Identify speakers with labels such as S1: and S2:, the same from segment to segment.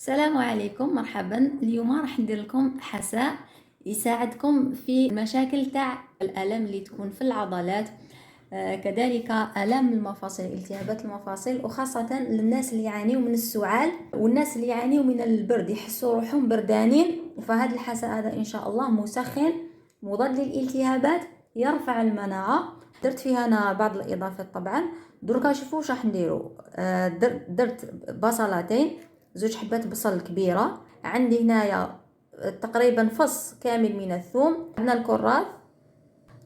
S1: السلام عليكم، مرحبا. اليوم راح ندير لكم حساء يساعدكم في المشاكل تاع الالم اللي تكون في العضلات، كذلك الام المفاصل، التهابات المفاصل، وخاصه للناس اللي يعانيوا من السعال والناس اللي يعانيوا من البرد، يحسوا روحهم بردانين. فهذا الحساء هذا ان شاء الله مسخن مضاد للالتهابات، يرفع المناعه. درت فيها انا بعض الاضافات طبعا. دركا شوفوا واش راح نديروا. درت بصلتين، زوج حبات بصل كبيره. عندي هنايا تقريبا فص كامل من الثوم. عندنا الكراث،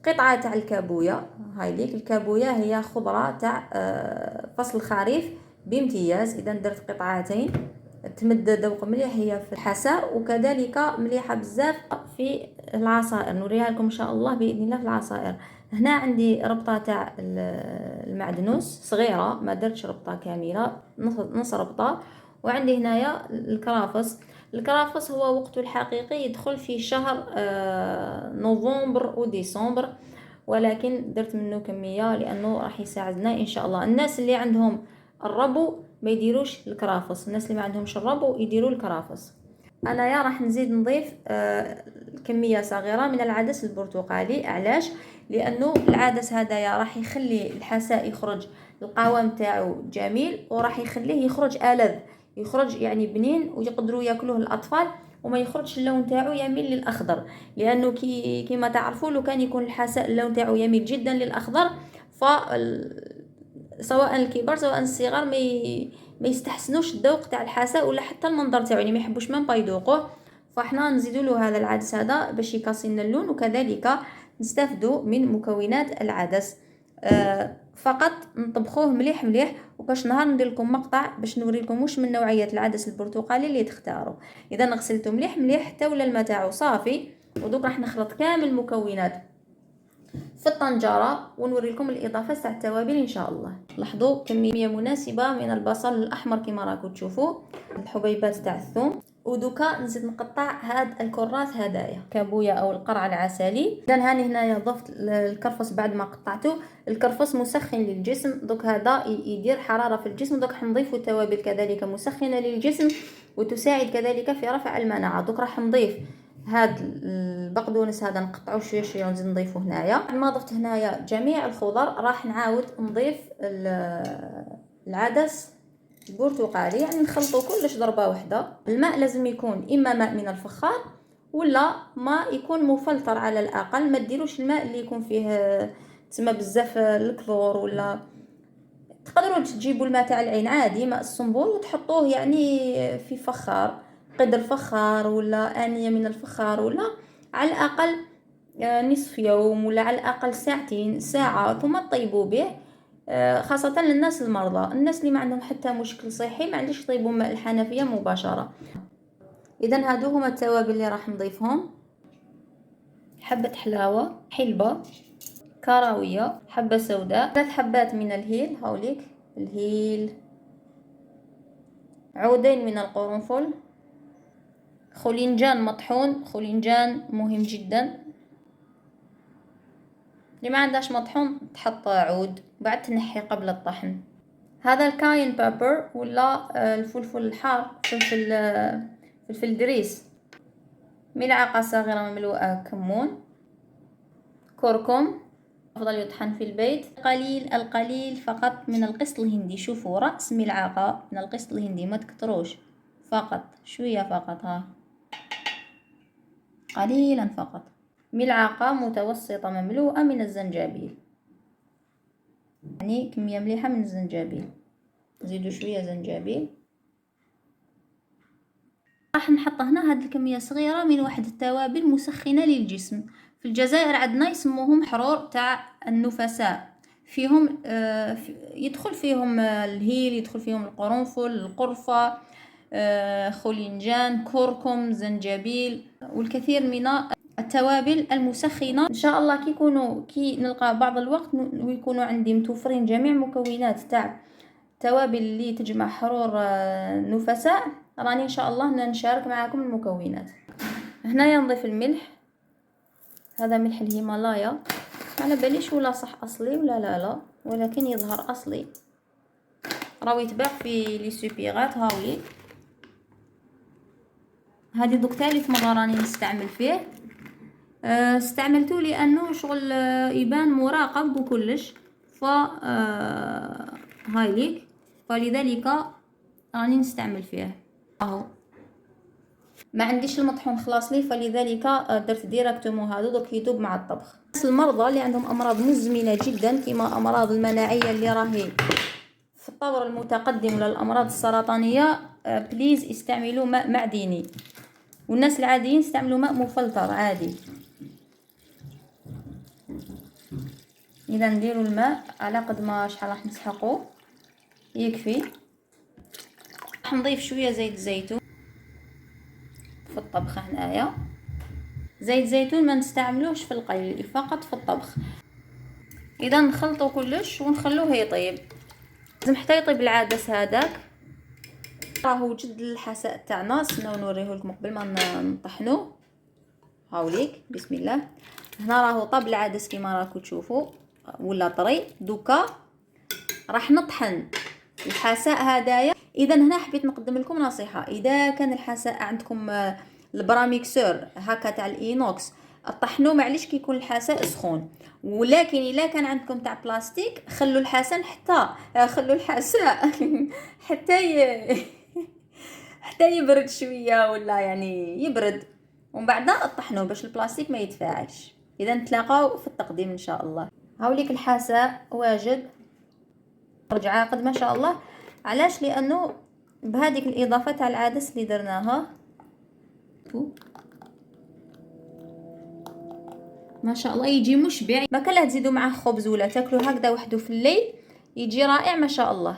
S1: قطعه تاع الكابويا. هاي ليك الكابويا هي خضره تاع فصل الخريف بامتياز. اذا درت قطعتين تمد ذوق مليح هي في الحساء، وكذلك مليحه بزاف في العصائر. نوريها لكم ان شاء الله باذن الله في العصائر. هنا عندي ربطه تاع المعدنوس صغيره، ما درتش ربطه كامله، نص ربطه. وعندي هنايا الكرافس. الكرافس هو وقته الحقيقي يدخل في شهر نوفمبر وديسمبر، ولكن درت منه كميه لانه راح يساعدنا ان شاء الله. الناس اللي عندهم الربو ما يديروش الكرافس، الناس اللي ما عندهمش الربو يديروا الكرافس. انا يا راح نزيد نضيف كميه صغيره من العدس البرتقالي. علاش؟ لانه العدس هذايا راح يخلي الحساء يخرج القوام تاعو جميل، وراح يخليه يخرج ألذ، يخرج يعني بنين ويقدروا ياكلوه الاطفال، وما يخرجش اللون تاعو يميل للاخضر. لانه كيما تعرفوا لو كان يكون الحساء اللون تاعو يميل جدا للاخضر، ف سواء الكبار سواء الصغار ما يستحسنوش الذوق تاع الحساء ولا حتى المنظر تاعو، يعني ما يحبوش ما يذوقوه. فاحنا نزيدوا له هذا العدس هذا باش يكاسي لنا اللون، وكذلك نستافدوا من مكونات العدس. فقط نطبخوه مليح مليح، وكاش نهار ندير لكم مقطع باش نوري لكم واش من نوعيه العدس البرتقالي اللي تختاروا. اذا غسلته مليح مليح حتى ولا الماء تاعو صافي، ودوك راح نخلط كامل المكونات في الطنجره ونوري لكم الاضافات تاع التوابل ان شاء الله. لاحظوا كميه مناسبه من البصل الاحمر كما راكم تشوفوا، الحبيبات تاع الثوم. ودوكا نزيد نقطع هاد الكراث هدايا كابويا او القرع العسلي. اذا هاني هنايا ضفت الكرفس بعد ما قطعته. الكرفس مسخن للجسم، دوك هذا يدير حراره في الجسم. دوك راح نضيفوا التوابل كذلك مسخنه للجسم وتساعد كذلك في رفع المناعه. دوك راح نضيف هاد البقدونس هذا نقطعوه شويه شويه ونزيد نضيفه هنايا. بعد ما ضفت هنايا جميع الخضر راح نعاود نضيف العدس البرتقالي، يعني نخلطوا كلش ضربه واحده. الماء لازم يكون اما ماء من الفخار ولا ماء يكون مفلتر على الاقل. ما ديروش الماء اللي يكون فيه تسمى بزاف الكلور، ولا تقدروا تجيبوا الماء تاع العين عادي ماء الصنبور وتحطوه يعني في فخار، قدر فخار ولا آنية من الفخار، ولا على الأقل نصف يوم ولا على الأقل ساعتين ساعة، ثم تطيبوا به. خاصة للناس المرضى، الناس اللي ما عندهم حتى مشكل صحي ما عنديش يطيبوا ماء الحنفية مباشرة. إذا هادو هما التوابل اللي راح نضيفهم: حبة حلاوة، حلبة، كراوية، حبة سوداء، 3 حبات من الهيل، هاوليك الهيل، عودين من القرنفل، خولنجان مطحون، خولنجان مهم جدا. اللي ما عندهاش مطحون تحط عود بعد تنحي قبل الطحن. هذا الكاين بابر ولا الفلفل الحار، فلفل دريس. ملعقة صغيرة مملوءة كمون، كركم أفضل يطحن في البيت، قليل القليل فقط من القسط الهندي. شوفوا رأس ملعقة من القسط الهندي، ما تكتروش، فقط شوية فقط، ها قليلا فقط. ملعقة متوسطة مملوءة من الزنجبيل، يعني كمية مليحة من الزنجبيل. نزيدوا شوية زنجبيل. راح نحط هنا هاد الكمية صغيرة من واحد التوابل مسخنة للجسم. في الجزائر عندنا يسموهم حرور تاع النفساء، فيهم يدخل فيهم الهيل، يدخل فيهم القرنفل، القرفة، خولنجان، كركم، زنجبيل، والكثير من التوابل المسخنة. ان شاء الله كي نلقى بعض الوقت ويكونوا عندي متوفرين جميع مكونات تاع التوابل اللي تجمع حرور نفساء، راني ان شاء الله نشارك معكم المكونات. هنايا نضيف الملح، هذا ملح الهيمالايا، على باليش ولا صح اصلي ولا لا، ولكن يظهر اصلي، راهو يتباع في لي سوبيغات. هاولي هذه دوك ثالث مرة راني نستعمل فيه. استعملته لانه شغل يبان مراقب وكلش، ف هاي ليك، فلذلك راني نستعمل فيه. اهو ما عنديش المطحون خلاص لي، فلذلك درت ديراكتومون هادو دوك يذوب مع الطبخ. المرضى اللي عندهم امراض مزمنه جدا كما امراض المناعيه اللي راهي في الطور المتقدم ولا الامراض السرطانيه، بليز استعملوا ماء معدني، والناس العاديين استعملوا ماء مفلتر عادي. اذا نديروا الماء على قد ما شحال راح نسحقوا يكفي. راح نضيف شويه زيت زيتون في الطبخ. هنايا زيت زيتون ما نستعملوش في القلي، فقط في الطبخ. اذا نخلطوا كلش ونخلوه يطيب. لازم حتى يطيب العدس هذاك. راهو جد الحساء تاعنا، سناو نوريه لكم قبل ما نطحنوه. هاوليك بسم الله. هنا راهو طاب العدس كما راكم تشوفوا ولا طري. دوكا راح نطحن الحساء هدايا. اذا هنا حبيت نقدم لكم نصيحه، اذا كان الحساء عندكم البراميكسور هكا تاع الاينوكس طحنوه معليش كي يكون الحساء سخون، ولكن الا كان عندكم تاع بلاستيك خلوا الحساء حتى حتى يبرد شويه، ولا يعني يبرد، ومن بعد طحنوه باش البلاستيك ما يتفاعلش. اذا نتلاقاو في التقديم ان شاء الله. هاوليك الحساء واجد رجع عاقد ما شاء الله. علاش؟ لانه بهذيك الاضافه تاع العدس اللي درناها ما شاء الله يجي مشبع. ما كان لا تزيدوا معاه خبز ولا تاكلوا هكذا وحده في الليل، يجي رائع ما شاء الله.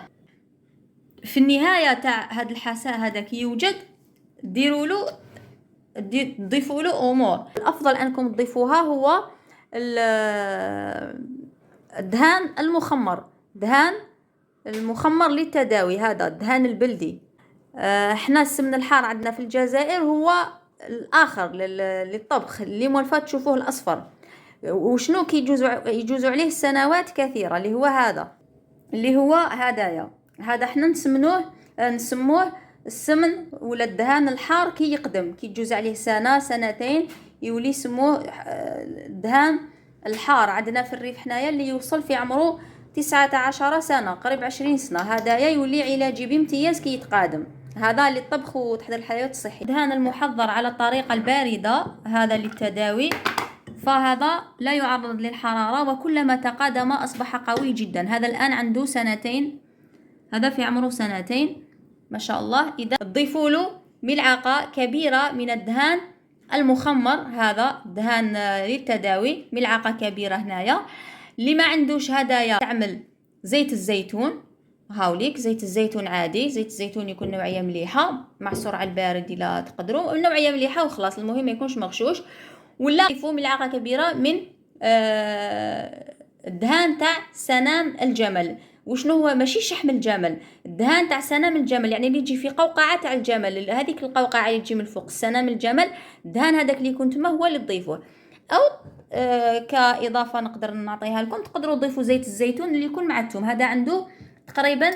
S1: في النهايه تاع هذا الحساء هذا كي يوجد ديروا له تضيفوا له امور. الافضل انكم تضيفوها هو الدهان المخمر، دهان المخمر للتداوي، هذا الدهان البلدي. احنا السمن الحار عندنا في الجزائر هو الاخر للطبخ، اللي مولفات تشوفوه الاصفر، وشنو كي يجوزوا عليه سنوات كثيره، اللي هو هدايا. هذا احنا نسموه السمن ولا الدهان الحار كي يقدم، كي يجوز عليه سنه سنتين يولي يسموه الدهان الحار. عندنا في الريف حنايا اللي يوصل في عمره 19 سنه قريب 20 سنه، هدايا يولي علاجي بامتياز كي يتقادم. هذا للطبخ وتحضير الحلويات الصحيه. الدهان المحضر على الطريقه البارده هذا للتداوي، فهذا لا يعرض للحراره، وكلما تقادم اصبح قوي جدا. هذا الان عنده سنتين، هذا في عمره سنتين ما شاء الله. اذا تضيفوا له ملعقه كبيره من الدهان المخمر، هذا دهان للتداوي، ملعقه كبيره هنايا. اللي ما عندوش هدايا تعمل زيت الزيتون. هاوليك زيت الزيتون عادي، زيت الزيتون يكون نوعيه مليحه معصور على البارد الا تقدروا، نوعيه مليحه وخلاص، المهم ما يكونش مغشوش. ولا ضيفوا ملعقه كبيره من الدهان تاع سنام الجمل. وشنو هو؟ ماشي شحم الجمل، الدهان تاع سنام الجمل، يعني اللي يجي في قوقعه تاع الجمل، هذيك القوقعه اللي تجي من فوق سنام الجمل، الدهان هذاك اللي يكون تما هو اللي تضيفوه. او كاضافه نقدر نعطيها لكم، تقدروا تضيفوا زيت الزيتون اللي يكون مع الثوم، هذا عنده تقريبا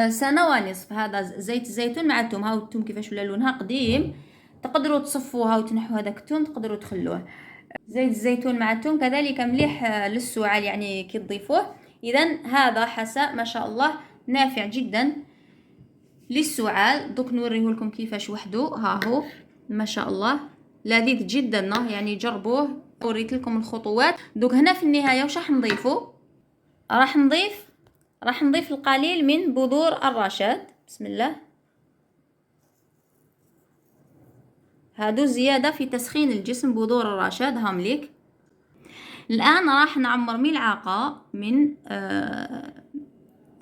S1: سنه ونصف. هذا زيت الزيتون مع الثوم. هاو الثوم كيفاش ولا لونها قديم، تقدروا تصفوها وتنحوا هذاك الثوم، تقدروا تخلوه. زيت الزيتون مع الثوم كذلك مليح للسعال يعني كي تضيفوه. اذا هذا حساء ما شاء الله نافع جدا للسعال. دوك نوريه لكم كيفاش وحده، ها هو ما شاء الله لذيذ جدا، يعني جربوه. وريت لكم الخطوات. دوك هنا في النهايه واش راح نضيفوا؟ راح نضيف القليل من بذور الرشاد. بسم الله. هادو زياده في تسخين الجسم، بذور الرشاد هامليك. الان راح نعمر ملعقه من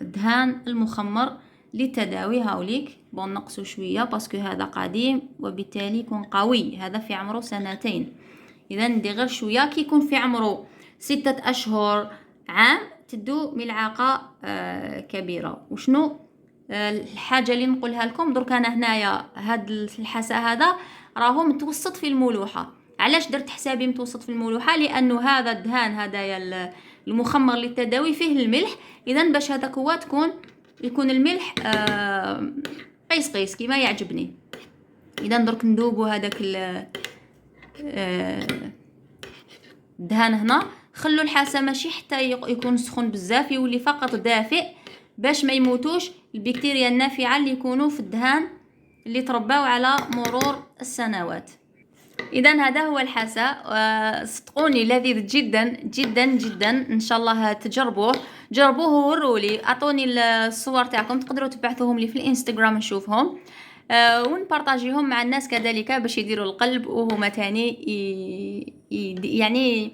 S1: الدهان المخمر للتداوي. هاوليك بون نقصوا شويه باسكو هذا قديم وبالتالي يكون قوي، هذا في عمره سنتين. اذا ندير غير شويه. كي يكون في عمره 6 اشهر عام تدو ملعقه كبيره. وشنو الحاجه اللي نقولها لكم درك، انا هنايا هاد الحساء هذا راهو متوسط في الملوحه. علاش درت حسابي متوسط في الملوحه؟ لانه هذا الدهان هدايا المخمر للتداوي فيه الملح. اذا باش هذاك هو يكون الملح قيس قيس كما يعجبني. اذا درك ندوبوا هذاك الدهان هنا. خلوا الحاسه ماشي حتى يكون سخون بزاف، يولي فقط دافئ باش ما يموتوش البكتيريا النافعه اللي يكونوا في الدهان اللي ترباو على مرور السنوات. اذا هذا هو الحساء، صدقوني لذيذ جدا جدا جدا. ان شاء الله تجربوه، جربوه وورولي، اعطوني الصور تاعكم، تقدروا تبعثوهم لي في الانستغرام نشوفهم، ونبارطاجيهم مع الناس كذلك باش يديروا القلب وهما تاني يعني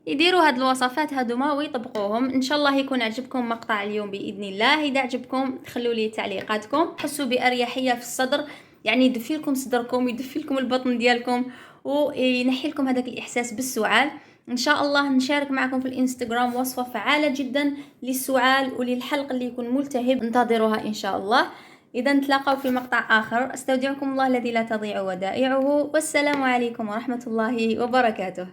S1: يديروا هاد الوصفات هادوما ويطبقوهم. ان شاء الله يكون عجبكم مقطع اليوم باذن الله. اذا عجبكم خلوا لي تعليقاتكم، حسوا باريحيه في الصدر، يعني يدفي لكم صدركم، يدفي لكم البطن ديالكم، وينحي لكم هذاك الاحساس بالسعال. ان شاء الله نشارك معكم في الانستغرام وصفه فعاله جدا للسعال وللحلق اللي يكون ملتهب، انتظروها ان شاء الله. اذا نتلاقاو في مقطع اخر، استودعكم الله الذي لا تضيع ودائعه، والسلام عليكم ورحمه الله وبركاته.